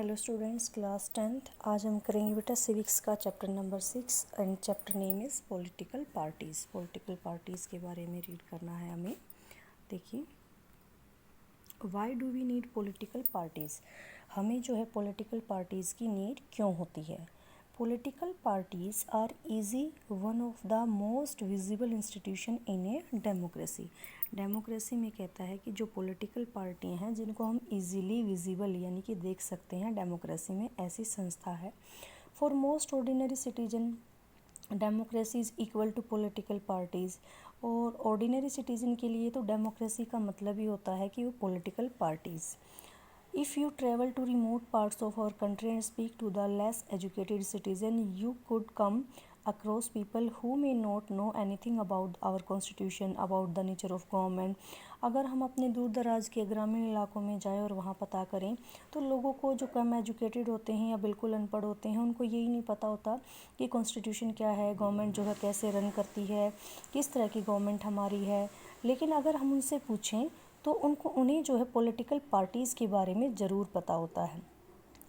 Hello students, class 10th। आज हम करेंगे बेटा सिविक्स का chapter number 6 and chapter name is political parties. Political parties के बारे में रीड करना है हमें। देखिए, why do we need political parties. हमें जो है पॉलिटिकल पार्टीज़ की नीड क्यों होती है। Political parties are easily one of the most visible institution in a democracy. Democracy में कहता है कि जो पॉलिटिकल पार्टियां हैं जिनको हम इजीली विजिबल यानी कि देख सकते हैं, डेमोक्रेसी में ऐसी संस्था है। For most ordinary citizen democracy is equal to political parties. और ऑर्डिनरी सिटीजन के लिए तो डेमोक्रेसी का मतलब ही होता है कि वो political parties. If you travel to remote parts of our country and speak to the less educated citizen, you could come across people who may not know anything about our constitution, about the nature of government। अगर हम अपने दूर दराज के ग्रामीण इलाकों में जाएं और वहाँ पता करें तो लोगों को जो कम एजुकेटेड होते हैं या बिल्कुल अनपढ़ होते हैं उनको यही नहीं पता होता कि कॉन्स्टिट्यूशन क्या है, गवर्नमेंट जो है कैसे रन करती है, किस तरह की गवर्नमेंट हमारी है। लेकिन अगर हम उनसे पूछें तो उन्हें जो है पॉलिटिकल पार्टीज़ के बारे में ज़रूर पता होता है।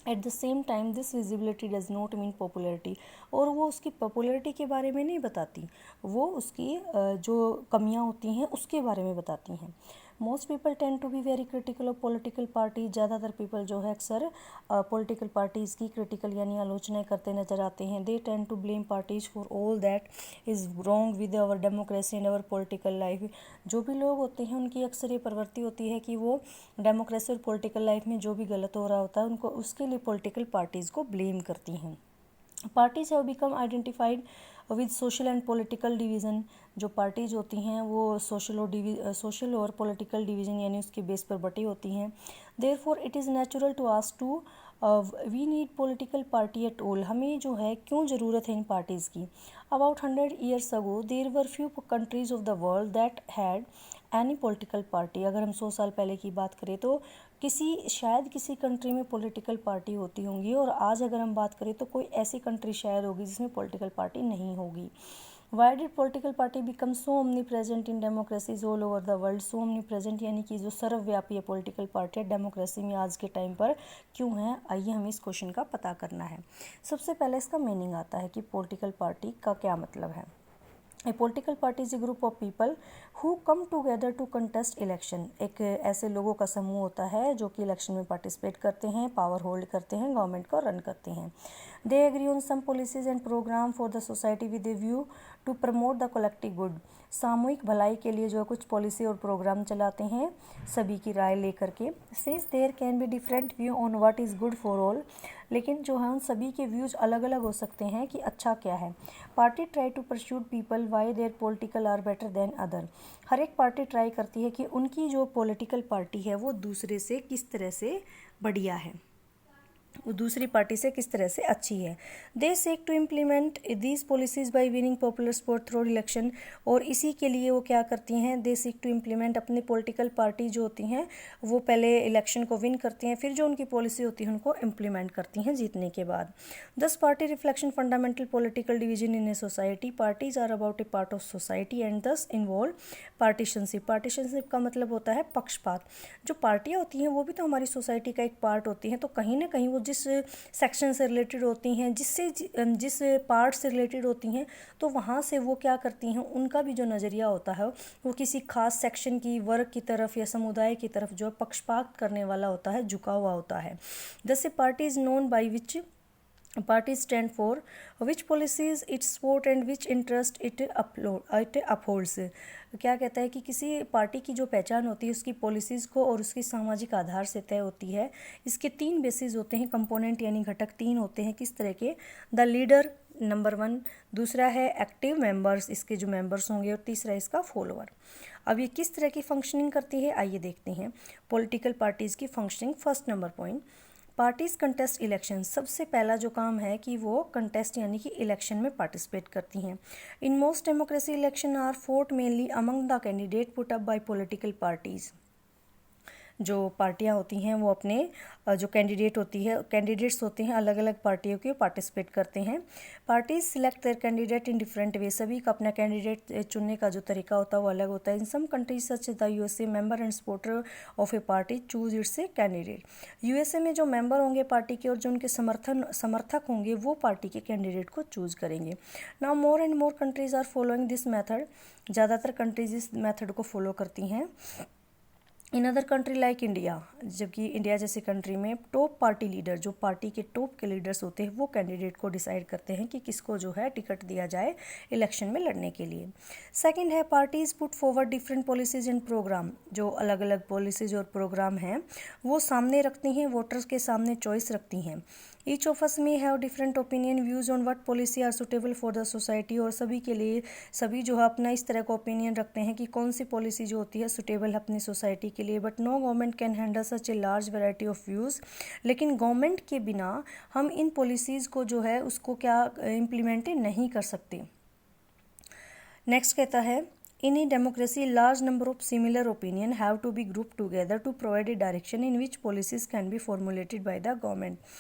Eight the same time this visibility does not mean popularity. और वो उसकी पॉपुलरिटी के बारे में नहीं बताती, वो उसकी जो कमियां होती हैं उसके बारे में बताती हैं। Most people tend to be very critical of political party. ज़्यादातर पीपल जो है अक्सर पॉलिटिकल पार्टीज़ की क्रिटिकल यानी आलोचना करते नजर आते हैं। They tend to blame parties for all that is wrong with our democracy and our political life. जो भी लोग होते हैं उनकी अक्सर ये प्रवृत्ति होती है कि वो डेमोक्रेसी और पॉलिटिकल लाइफ में जो भी गलत हो रहा होता है उनको उसके लिए पॉलिटिकल पार्टीज़ को ब्लेम करती हैं। Parties have become identified with social and political division. जो पार्टीज़ होती हैं वो सोशल और पॉलिटिकल डिवीज़न यानी उसके बेस पर बटी होती हैं। Therefore it is natural to ask do we need political party at all. हमें जो है क्यों ज़रूरत है इन पार्टीज़ की। About 100 years ago there were few countries of the world that had any political party. अगर हम 100 साल पहले की बात करें तो शायद किसी कंट्री में पॉलिटिकल पार्टी होती होंगी, और आज अगर हम बात करें तो कोई ऐसी कंट्री शायद होगी जिसमें पॉलिटिकल पार्टी नहीं होगी। Why did political party become so omni present in democracies all over the world. So omni present यानी कि जो सर्वव्यापी है पॉलिटिकल पार्टी डेमोक्रेसी में आज के टाइम पर क्यों है, आइए हमें इस क्वेश्चन का पता करना है। सबसे पहले इसका मीनिंग आता है कि पॉलिटिकल पार्टी का क्या मतलब है। A political party is a group of people who come together to contest election. एक ऐसे लोगों का समूह होता है जो कि इलेक्शन में पार्टिसिपेट करते हैं, पावर होल्ड करते हैं, गवर्नमेंट को रन करते हैं। They agree on some policies and programme for the society with a view to promote the collective good. सामूहिक भलाई के लिए जो कुछ पॉलिसी और प्रोग्राम चलाते हैं सभी की राय लेकर के। Since there can be different view on what is good for all. लेकिन जो है उन सभी के व्यूज़ अलग अलग हो सकते हैं कि अच्छा क्या है। Party try to pursue people why their political are better than other. हर एक पार्टी ट्राई करती है कि उनकी जो पॉलिटिकल पार्टी है वो दूसरे से किस तरह से बढ़िया है, वो दूसरी पार्टी से किस तरह से अच्छी है। They seek to implement these policies by winning popular support through election. और इसी के लिए वो क्या करती हैं, दे सेक टू इम्प्लीमेंट अपनी पॉलिटिकल पार्टी जो होती हैं वो पहले इलेक्शन को विन करती हैं, फिर जो उनकी पॉलिसी होती है उनको इम्प्लीमेंट करती हैं जीतने के बाद। Thus party reflection fundamental political division in a society. Parties are about a part of society and thus involve partisanship. Partisanship का मतलब होता है पक्षपात। जो पार्टियाँ होती हैं वो भी तो हमारी सोसाइटी का एक पार्ट होती हैं, तो कहीं ना कहीं वो जिस सेक्शन से रिलेटेड होती हैं, जिस पार्ट से रिलेटेड होती हैं, तो वहाँ से वो क्या करती हैं, उनका भी जो नज़रिया होता है वो किसी खास सेक्शन की, वर्ग की तरफ या समुदाय की तरफ जो पक्षपात करने वाला होता है, झुका हुआ होता है। जैसे party is known by which parties stand for, which policies it support and which interest it upholds। क्या कहता है कि किसी पार्टी की जो पहचान होती है उसकी पॉलिसीज़ को और उसकी सामाजिक आधार से तय होती है। इसके 3 बेसिस होते हैं, कंपोनेंट यानी घटक 3 होते हैं। किस तरह के, द लीडर नंबर 1, दूसरा है एक्टिव मेंबर्स, इसके जो मेंबर्स होंगे, और तीसरा इसका फॉलोअर। अब ये किस तरह की फंक्शनिंग करती है आइए देखते हैं। पॉलिटिकल पार्टीज़ की functioning. First number point, parties contest election. सबसे पहला जो काम है कि वो कंटेस्ट यानी कि इलेक्शन में पार्टिसिपेट करती हैं। In most democracy election are fought mainly among the candidate put up by political parties. जो पार्टियां होती हैं वो अपने जो कैंडिडेट्स होते हैं अलग अलग पार्टियों के पार्टिसिपेट करते हैं। Parties select there candidate in different way, सभी का अपना कैंडिडेट चुनने का जो तरीका होता है वो अलग होता है। In some countries such the USA, member and supporter of a party choose its a candidate. USA में जो मेंबर होंगे पार्टी के और जो उनके समर्थक होंगे वो पार्टी के कैंडिडेट को चूज करेंगे। Now more and more countries are following this method, ज़्यादातर कंट्रीज इस मेथड को फॉलो करती हैं। In other country like India, जबकि इंडिया जैसी कंट्री में टॉप पार्टी लीडर, जो पार्टी के टॉप के लीडर्स होते हैं वो कैंडिडेट को डिसाइड करते हैं कि किसको जो है टिकट दिया जाए इलेक्शन में लड़ने के लिए। सेकंड है parties put forward different policies and programme, जो अलग अलग पॉलिसीज और प्रोग्राम हैं वो सामने रखती हैं, वोटर्स के सामने चॉइस रखती हैं। Each of us may have different opinion views on what policy are suitable for the society, और सभी के लिए सभी जो है अपना इस तरह का ओपिनियन रखते हैं कि कौन सी पॉलिसी जो होती है सुटेबल है अपनी सोसाइटी के लिए। But no government can handle such a large variety of views, लेकिन गवर्नमेंट के बिना हम इन पॉलिसीज़ को जो है उसको क्या इम्प्लीमेंट नहीं कर सकते। नेक्स्ट कहता है In a democracy, large number of similar opinion have to be grouped together to provide a direction in which policies can be formulated by the government.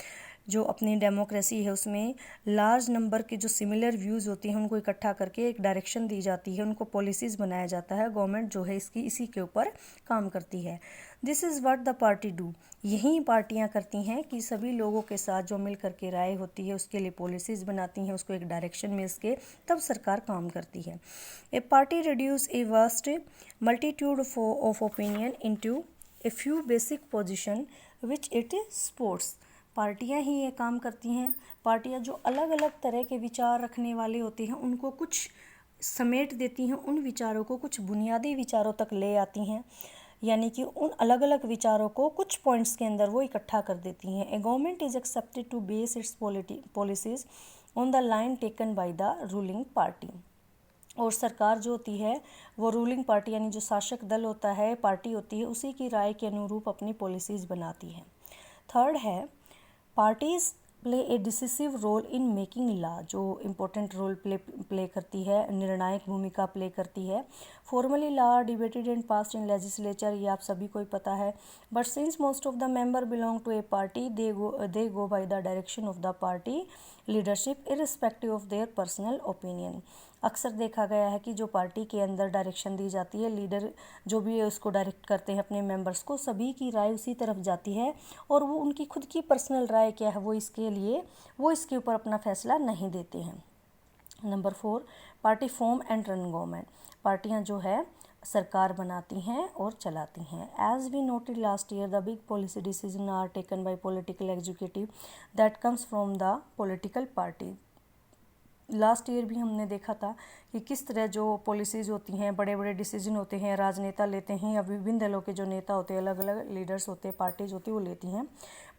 जो अपनी डेमोक्रेसी है उसमें लार्ज नंबर के जो सिमिलर व्यूज़ होती हैं उनको इकट्ठा करके एक डायरेक्शन दी जाती है, उनको पॉलिसीज़ बनाया जाता है। गवर्नमेंट जो है इसी के ऊपर काम करती है। This is what the party do, यही पार्टियां करती हैं कि सभी लोगों के साथ जो मिल करके राय होती है उसके लिए पॉलिसीज़ बनाती हैं, उसको एक डायरेक्शन में इसके तब सरकार काम करती है। A party reduce a vast multitude of opinion into a few basic position which it supports. पार्टियां ही ये काम करती हैं, पार्टियां जो अलग अलग तरह के विचार रखने वाले होते हैं उनको कुछ समेट देती हैं, उन विचारों को कुछ बुनियादी विचारों तक ले आती हैं, यानी कि उन अलग अलग विचारों को कुछ पॉइंट्स के अंदर वो इकट्ठा कर देती हैं। A government is accepted to base its policies on the line taken by the ruling party, और सरकार जो होती है वो रूलिंग पार्टी यानी जो शासक दल होता है, पार्टी होती है, उसी की राय के अनुरूप अपनी पॉलिसीज़ बनाती है। थर्ड है parties play a decisive role in making law, जो इम्पोर्टेंट रोल प्ले करती है, निर्णायक भूमिका प्ले करती है। Formally law debated and passed in legislature, ये आप सभी को ही पता है। But since most of the member belong to a party they go by the direction of the party leadership irrespective of their personal opinion. अक्सर देखा गया है कि जो पार्टी के अंदर डायरेक्शन दी जाती है, लीडर जो भी है उसको डायरेक्ट करते हैं अपने मेंबर्स को, सभी की राय उसी तरफ जाती है और वो उनकी खुद की पर्सनल राय क्या है वो इसके ऊपर अपना फैसला नहीं देते हैं। Number 4 party form and run government, पार्टियां जो है सरकार बनाती हैं और चलाती हैं। As we noted last year the big policy decision are taken by political executive that comes from the political party. Last year भी हमने देखा था कि किस तरह जो पॉलिसीज़ होती हैं, बड़े बड़े डिसीजन होते हैं, राजनेता लेते हैं या विभिन्न दलों के जो नेता होते हैं, अलग अलग लीडर्स होते हैं, पार्टीज होती है वो लेती हैं।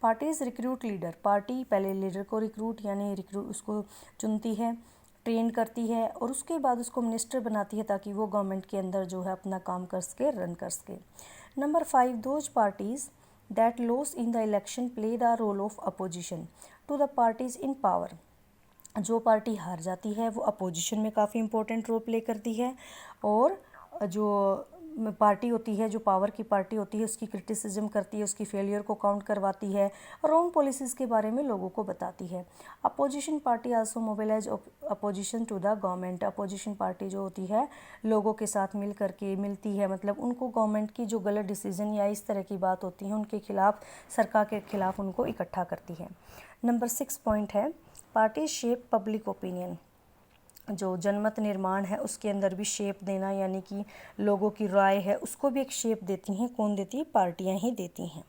पार्टीज़ रिक्रूट लीडर, पार्टी पहले लीडर को उसको चुनती है, ट्रेन करती है और उसके बाद उसको मिनिस्टर बनाती है ताकि वो गवर्नमेंट के अंदर जो है अपना काम कर सके, रन कर सके। Number 5 those parties that loss in the election play the role of opposition to the parties in power, जो पार्टी हार जाती है वो अपोजिशन में काफ़ी इंपॉर्टेंट रोल प्ले करती है और जो पार्टी होती है, जो पावर की पार्टी होती है, उसकी क्रिटिसिज्म करती है, उसकी फेलियर को काउंट करवाती है और रॉन्ग पॉलिसीज़ के बारे में लोगों को बताती है। Opposition party also mobilize opposition to the government, opposition party जो होती है लोगों के साथ मिलती है, मतलब उनको गवर्नमेंट की जो गलत डिसीजन या इस तरह की बात होती है उनके खिलाफ, सरकार के खिलाफ उनको इकट्ठा करती है। नंबर 6 पॉइंट है पार्टी शेप पब्लिक ओपिनियन, जो जनमत निर्माण है उसके अंदर भी शेप देना, यानी कि लोगों की राय है उसको भी एक शेप देती हैं। कौन देती है? पार्टियां ही देती हैं।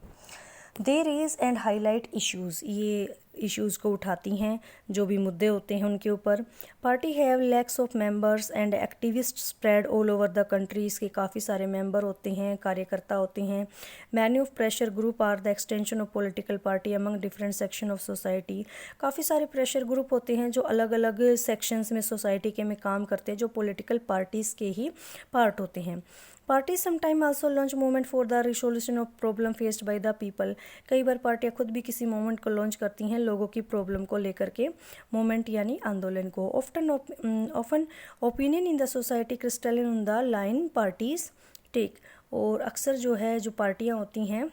They raise and highlight issues, ये इश्यूज़ को उठाती हैं, जो भी मुद्दे होते हैं उनके ऊपर। Party have lakhs of members and activist spread all over the country, इसके काफ़ी सारे मेंबर होते हैं, कार्यकर्ता होते हैं। Many of pressure group are the extension of political party among different section of society, काफ़ी सारे प्रेशर ग्रुप होते हैं जो अलग अलग सेक्शंस में सोसाइटी के में काम करते हैं, जो पॉलिटिकल पार्टीज़ के ही पार्ट होते हैं। Party sometime also launch movement for the resolution of problem faced by the people, कई बार पार्टियां खुद भी किसी मूवमेंट को लॉन्च करती हैं लोगों की प्रॉब्लम को लेकर के, मूवमेंट यानी आंदोलन को। Often opinion in the society crystallise on the line parties take, और अक्सर जो है जो पार्टियाँ होती हैं,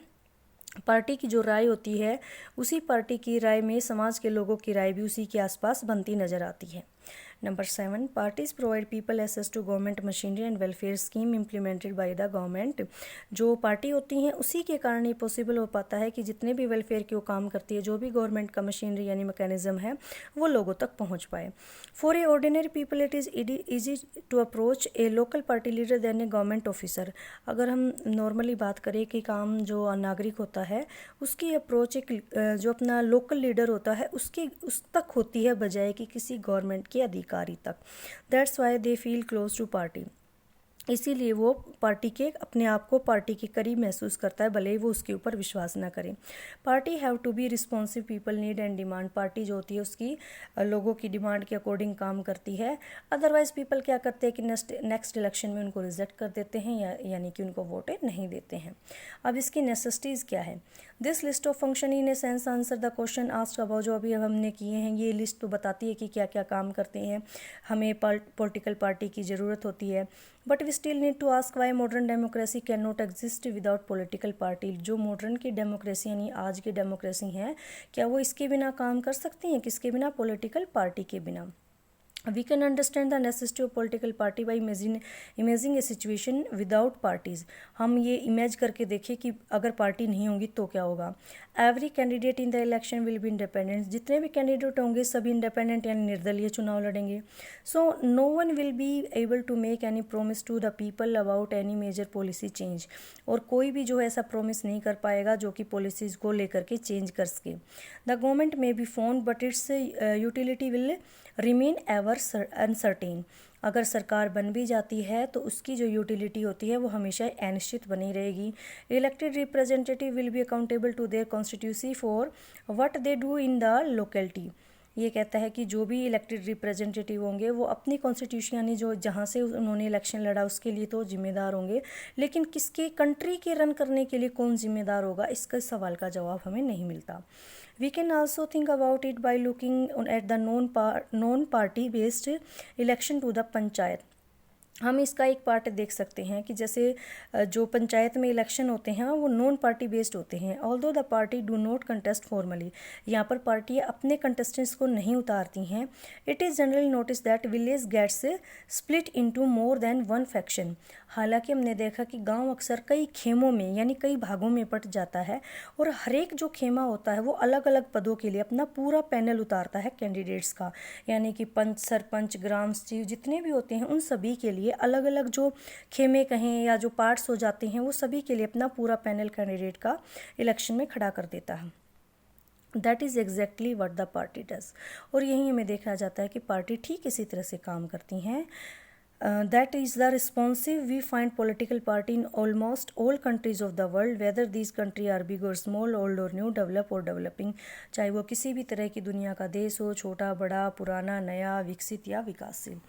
पार्टी की जो राय होती है उसी पार्टी की राय में समाज के लोगों की राय भी उसी के आसपास बनती नज़र आती है। Number 7, parties provide people access to government machinery and welfare scheme implemented by the government. जो पार्टी होती हैं उसी के कारण ये पॉसिबल हो पाता है कि जितने भी वेलफेयर के वो काम करती है, जो भी गवर्नमेंट का मशीनरी यानी मैकेनिज्म है वो लोगों तक पहुंच पाए। For a ordinary people it is easy to approach a local party leader than a government officer. अगर हम नॉर्मली बात करें कि काम जो नागरिक होता है उसकी अप्रोच एक जो अपना लोकल लीडर होता है उस तक होती है बजाय कि किसी गवर्नमेंट के अधिकारी तक। That's why they feel close to party. इसीलिए वो पार्टी के अपने आप को पार्टी के करीब महसूस करता है, भले ही वो उसके ऊपर विश्वास ना करें। Party have to be responsive people need and demand. Party जो होती है उसकी लोगों की डिमांड के अकॉर्डिंग काम करती है। अदरवाइज पीपल क्या करते हैं कि नेक्स्ट इलेक्शन में उनको रिजेक्ट कर देते हैं यानी कि उनको वोट नहीं देते हैं। अब इसकी नेसेसिटीज़ क्या है? This list of function in a sense answer the question asked about. जो अभी हमने किए हैं ये लिस्ट तो बताती है कि क्या क्या काम करते हैं, हमें पॉलिटिकल पार्टी की ज़रूरत होती है। But we still need to ask why modern democracy can not exist without political party. जो मॉडर्न की डेमोक्रेसी यानी आज की डेमोक्रेसी है, क्या वो इसके बिना काम कर सकती हैं? किसके बिना? पॉलिटिकल पार्टी के बिना। We can understand the necessity of political party by imagining a situation without parties। हम ये इमेज करके देखें कि अगर पार्टी नहीं होंगी तो क्या होगा। Every candidate in the election will be independent. जितने भी कैंडिडेट होंगे सभी इंडिपेंडेंट यानी निर्दलीय चुनाव लड़ेंगे। So no one will be able to make any promise to the people about any major policy change. और कोई भी जो है ऐसा प्रोमिस नहीं कर पाएगा जो कि पॉलिसीज़ को लेकर के चेंज कर सके। The government may be formed but it's utility will remain ever uncertain. अगर सरकार बन भी जाती है तो उसकी जो यूटिलिटी होती है वो हमेशा अनिश्चित बनी रहेगी। Elected representative will be accountable to their constituency for what they do in the locality. ये कहता है कि जो भी इलेक्टेड रिप्रेजेंटेटिव होंगे वो अपनी कॉन्स्टिट्यूशन यानी जो जहाँ से उन्होंने इलेक्शन लड़ा उसके लिए तो जिम्मेदार होंगे, लेकिन किसके कंट्री के रन करने के लिए कौन जिम्मेदार होगा, इसका सवाल का जवाब हमें नहीं मिलता। We can also think about it by looking at the non-party based election to the panchayat. हम इसका एक पार्ट देख सकते हैं कि जैसे जो पंचायत में इलेक्शन होते हैं वो नॉन पार्टी बेस्ड होते हैं। Although the party do not contest formally. यहाँ पर पार्टियाँ अपने कंटेस्टेंट्स को नहीं उतारती हैं। It is generally notice that village gets split into more than one faction. हालांकि हमने देखा कि गांव अक्सर कई खेमों में यानी कई भागों में बट जाता है और हर एक जो खेमा होता है वो अलग अलग पदों के लिए अपना पूरा पैनल उतारता है कैंडिडेट्स का, यानी कि पंच, सरपंच, ग्राम सचिव जितने भी होते हैं उन सभी के लिए अलग अलग जो खेमे कहें या जो पार्ट्स हो जाते हैं वो सभी के लिए अपना पूरा पैनल कैंडिडेट का इलेक्शन में खड़ा कर देता है। That is exactly what the party does. और यही हमें देखा जाता है कि पार्टी ठीक इसी तरह से काम करती हैं। That is the responsive we find political party in almost all countries of the world, whether these countries are big or small, old or new, develop or developing। चाहे वो किसी भी तरह की दुनिया का देश हो, छोटा बड़ा, पुराना नया, विकसित या विकासशील।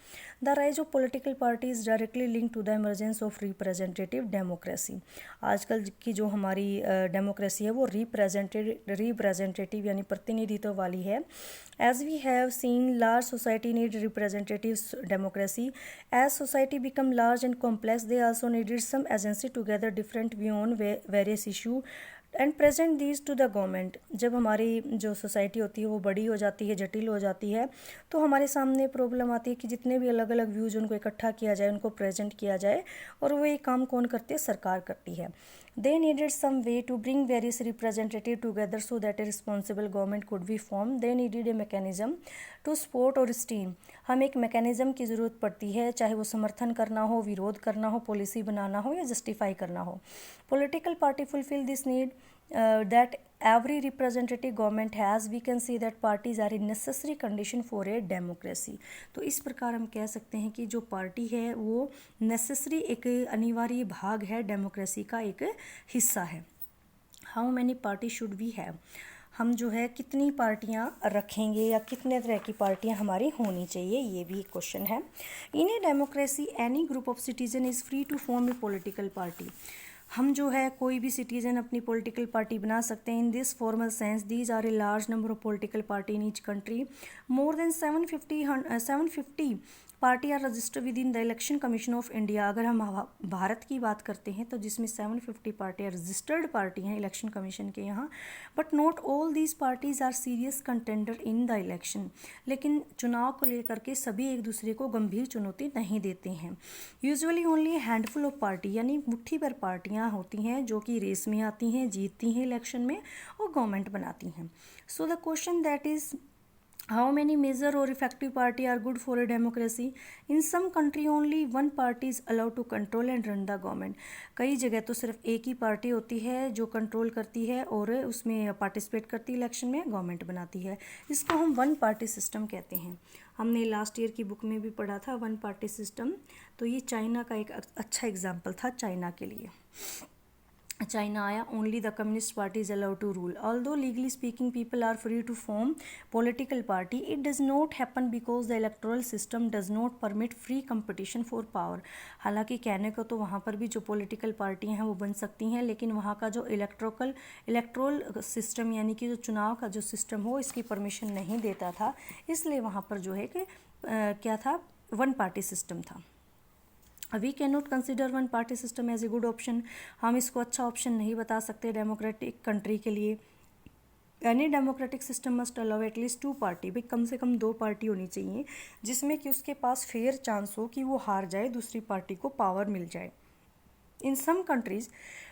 The rise of political parties is directly linked to the emergence of representative democracy। आजकल की जो हमारी डेमोक्रेसी है वो रिप्रेजेंटेटिव यानी प्रतिनिधित्व वाली है। As we have seen, large society need representative democracy। As society become large and complex, they also needed some agency to gather different view on various issue and present these two the government. जब हमारी जो society होती है वो बड़ी हो जाती है, जटिल हो जाती है, तो हमारे सामने प्रॉब्लम आती है कि जितने भी अलग अलग व्यूज़ उनको इकट्ठा किया जाए, उनको प्रेजेंट किया जाए, और वो ये काम कौन करती है? सरकार करती है। They needed some way to bring various representative together so that a responsible government could be form. They needed a mechanism to support or steam. हमें एक मैकेनिज्म की ज़रूरत पड़ती है, चाहे वो समर्थन करना हो, विरोध करना हो, पॉलिसी बनाना हो या जस्टिफाई करना हो। Political party fulfil this need that every representative government has। we can see that parties are a necessary condition for a democracy। तो इस प्रकार हम कह सकते हैं कि जो पार्टी है वो नेसेसरी एक अनिवार्य भाग है, डेमोक्रेसी का एक हिस्सा है। How many party should we have. हम जो है कितनी पार्टियां रखेंगे या कितने तरह की पार्टियां हमारी होनी चाहिए, ये भी क्वेश्चन है। In a democracy any group of citizen is free to form a political party. हम जो है कोई भी सिटीजन अपनी पॉलिटिकल पार्टी बना सकते हैं। In this formal sense these are a large number of political party in each country. More than 750 party are registered with in the election commission of India. अगर हम भारत की बात करते हैं तो जिसमें 750 पार्टियाँ रजिस्टर्ड पार्टी हैं इलेक्शन कमीशन के यहाँ, but not all these parties are serious contender in the election. लेकिन चुनाव को लेकर के सभी एक दूसरे को गंभीर चुनौती नहीं देते हैं। Usually only handful of party, यानी मुट्ठी भर पार्टियाँ होती हैं जो कि रेस में आती हैं, जीतती हैं इलेक्शन में और गवर्नमेंट बनाती हैं। So the question that is how many major or effective party are good for a democracy? In some country only one party is allowed to control and run the government। कई जगह तो सिर्फ एक ही party होती है जो control करती है और उसमें पार्टिसिपेट करती है, इलेक्शन में गवर्नमेंट बनाती है। इसको हम वन पार्टी सिस्टम कहते हैं। हमने लास्ट ईयर की बुक में भी पढ़ा था वन पार्टी सिस्टम। तो ये चाइना का एक अच्छा एग्जाम्पल था चाइना के लिए। चाइना आया, only the communist party is allowed to rule. Although legally speaking people are free to form political party, it does not happen because the electoral system does not permit free competition for power. हालांकि कहने को तो वहाँ पर भी जो political पार्टियाँ हैं वो बन सकती हैं, लेकिन वहाँ का जो इलेक्ट्रोल सिस्टम यानी कि जो चुनाव का जो सिस्टम हो इसकी परमिशन नहीं देता था, इसलिए वहाँ पर जो है कि क्या था, वन पार्टी सिस्टम था। We can not consider one party system as a good option. हम इसको अच्छा ऑप्शन नहीं बता सकते डेमोक्रेटिक कंट्री के लिए। Any democratic system must allow at least 2 party, भाई कम से कम 2 पार्टी होनी चाहिए जिसमें कि उसके पास फेयर चांस हो कि वो हार जाए, दूसरी पार्टी को पावर मिल जाए। In some countries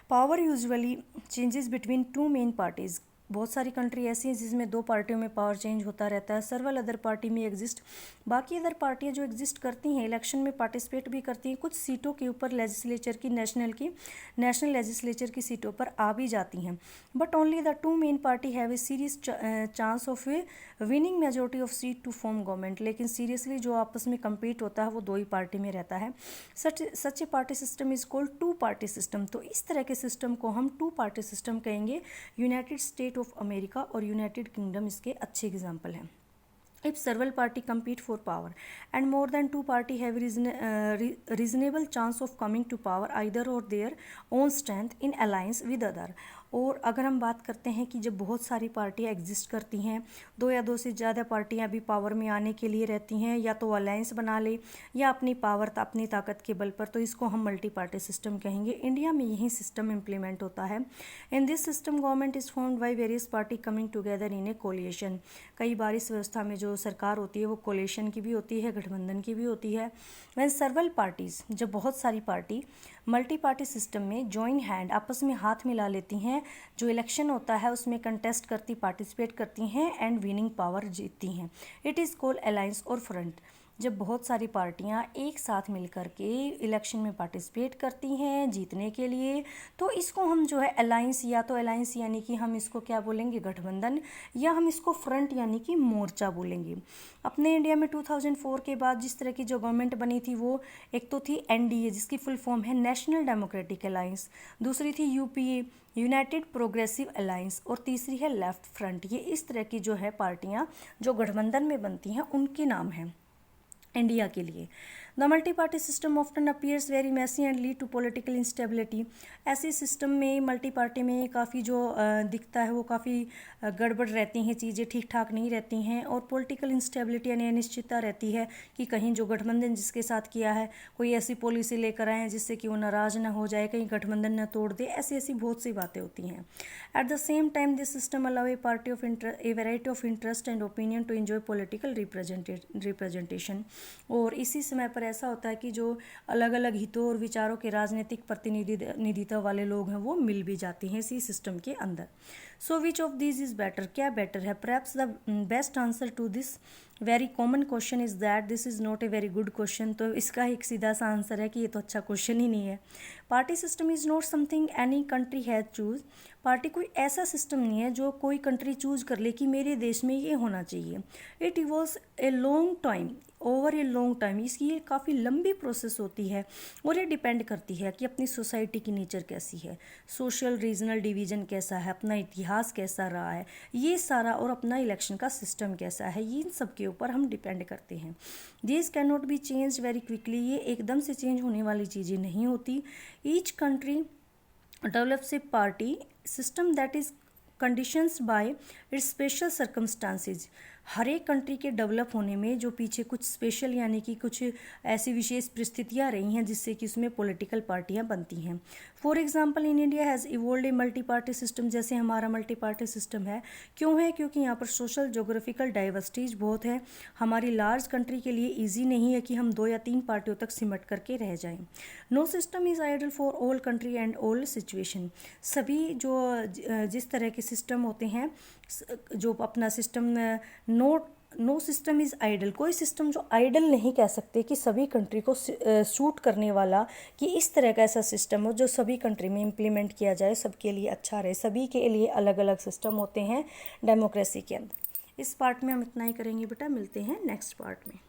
power usually changes between 2 main parties. बहुत सारी कंट्री ऐसी हैं जिसमें 2 पार्टियों में पावर चेंज होता रहता है। सर्वल अदर पार्टी में एग्जिस्ट, बाकी अदर पार्टियां जो एग्जिस्ट करती हैं इलेक्शन में पार्टिसिपेट भी करती हैं, कुछ सीटों के ऊपर लेजिस्लेचर की नेशनल लेजिस्लेचर की सीटों पर आ भी जाती हैं। But only the 2 main party have a serious chance of a winning majority of seat to form government. लेकिन सीरियसली जो आपस में कम्पीट होता है वो 2 ही पार्टी में रहता है। Such a party system is called 2 party system. तो इस तरह के सिस्टम को हम 2 पार्टी सिस्टम कहेंगे। यूनाइटेड स्टेट ऑफ अमेरिका और यूनाइटेड किंगडम इसके अच्छे एग्जाम्पल हैं। If several party compete for power and more than 2 party have reasonable chance of coming to power either or their own strength in alliance with other। और अगर हम बात करते हैं कि जब बहुत सारी पार्टियां एग्जिस्ट करती हैं, 2 या 2 से ज़्यादा पार्टियां भी पावर में आने के लिए रहती हैं, या तो अलायंस बना ले या अपनी पावर अपनी ताकत के बल पर, तो इसको हम मल्टी पार्टी सिस्टम कहेंगे। इंडिया में यही सिस्टम इम्प्लीमेंट होता है। In this system government is formed by various party coming together in A coalition. कई बार इस व्यवस्था में जो सरकार होती है वो कोलिएशन की भी होती है, गठबंधन की भी होती है। वैन सर्वल पार्टीज, जब बहुत सारी पार्टी मल्टी पार्टी सिस्टम में जॉइन हैंड आपस में हाथ मिला लेती हैं, जो इलेक्शन होता है उसमें कंटेस्ट करती, पार्टिसिपेट करती हैं एंड विनिंग पावर जीतती हैं, इट इज़ कॉल्ड अलायंस और फ्रंट। जब बहुत सारी पार्टियां एक साथ मिलकर के इलेक्शन में पार्टिसिपेट करती हैं जीतने के लिए, तो इसको हम जो है अलायंस, या तो अलायंस यानी कि हम इसको क्या बोलेंगे, गठबंधन, या हम इसको फ्रंट यानी कि मोर्चा बोलेंगे। अपने इंडिया में 2004 के बाद जिस तरह की जो गवर्नमेंट बनी थी वो एक तो थी एनडीए जिसकी फुल फॉर्म है नेशनल डेमोक्रेटिक अलायंस, दूसरी थी यूपीए यूनाइटेड प्रोग्रेसिव अलायंस, और तीसरी है लेफ्ट फ्रंट। ये इस तरह की जो है पार्टियां जो गठबंधन में बनती हैं उनके नाम हैं इंडिया के लिए। The multi party system often appears very messy and lead to political instability. ऐसे सिस्टम में मल्टी पार्टी में काफ़ी जो दिखता है वो काफ़ी गड़बड़ रहती हैं, चीज़ें ठीक ठाक नहीं रहती हैं, और पॉलिटिकल इंस्टेबिलिटी यानी अनिश्चितता रहती है कि कहीं जो गठबंधन जिसके साथ किया है कोई ऐसी पॉलिसी लेकर आए जिससे कि वो नाराज़ ना हो जाए, कहीं गठबंधन न तोड़ दे, ऐसी ऐसी बहुत सी बातें होती हैं। At the same time this system allow a party of a variety of interest and opinion to enjoy political representation. और इसी समय पर ऐसा होता है कि जो अलग अलग हितों और विचारों के राजनीतिक प्रतिनिधित्व वाले लोग हैं वो मिल भी जाते हैं इसी सिस्टम के अंदर। So which of this is better, क्या बेटर है? Perhaps the best answer to this very common question is that this is not a very good question. तो इसका एक सीधा सा आंसर है कि ये तो अच्छा क्वेश्चन ही नहीं है। Party system is not something any country has choose. Party कोई ऐसा सिस्टम नहीं है जो कोई कंट्री चूज कर ले कि मेरे देश में ये होना चाहिए। It evolves a long time, over a long time. इसकी ये काफ़ी लंबी प्रोसेस होती है और ये डिपेंड करती है कि अपनी सोसाइटी की नेचर कैसी है, सोशल रीजनल डिवीज़न कैसा है, अपना इतिहास कैसा रहा है, ये सारा, और अपना इलेक्शन का सिस्टम कैसा है, इन सब के ऊपर हम डिपेंड करते हैं। This can not be change very quickly. ये एकदम से चेंज होने वाली चीज़ें नहीं होती। Each country develops A party system that is conditions by its special circumstances। हर एक कंट्री के डेवलप होने में जो पीछे कुछ स्पेशल यानी कि कुछ ऐसी विशेष परिस्थितियाँ रही हैं जिससे कि उसमें पॉलिटिकल पार्टियाँ बनती हैं। For example in India has evolve a multi party system, जैसे हमारा मल्टी पार्टी सिस्टम है। क्यों है? क्योंकि यहाँ पर सोशल जोग्राफिकल डाइवर्सिटीज बहुत है। हमारी लार्ज कंट्री के लिए ईजी नहीं है कि हम 2 या 3 पार्टियों तक सिमट करके रह जाएं। No system is ideal for all country and all situation. सभी जो जिस तरह के सिस्टम होते हैं, जो अपना system no system is ideal, कोई सिस्टम जो आइडल नहीं कह सकते कि सभी कंट्री को सूट करने वाला, कि इस तरह का ऐसा सिस्टम हो जो सभी कंट्री में इम्प्लीमेंट किया जाए, सबके लिए अच्छा रहे। सभी के लिए अलग अलग सिस्टम होते हैं डेमोक्रेसी के अंदर। इस पार्ट में हम इतना ही करेंगे बेटा, मिलते हैं नेक्स्ट पार्ट में।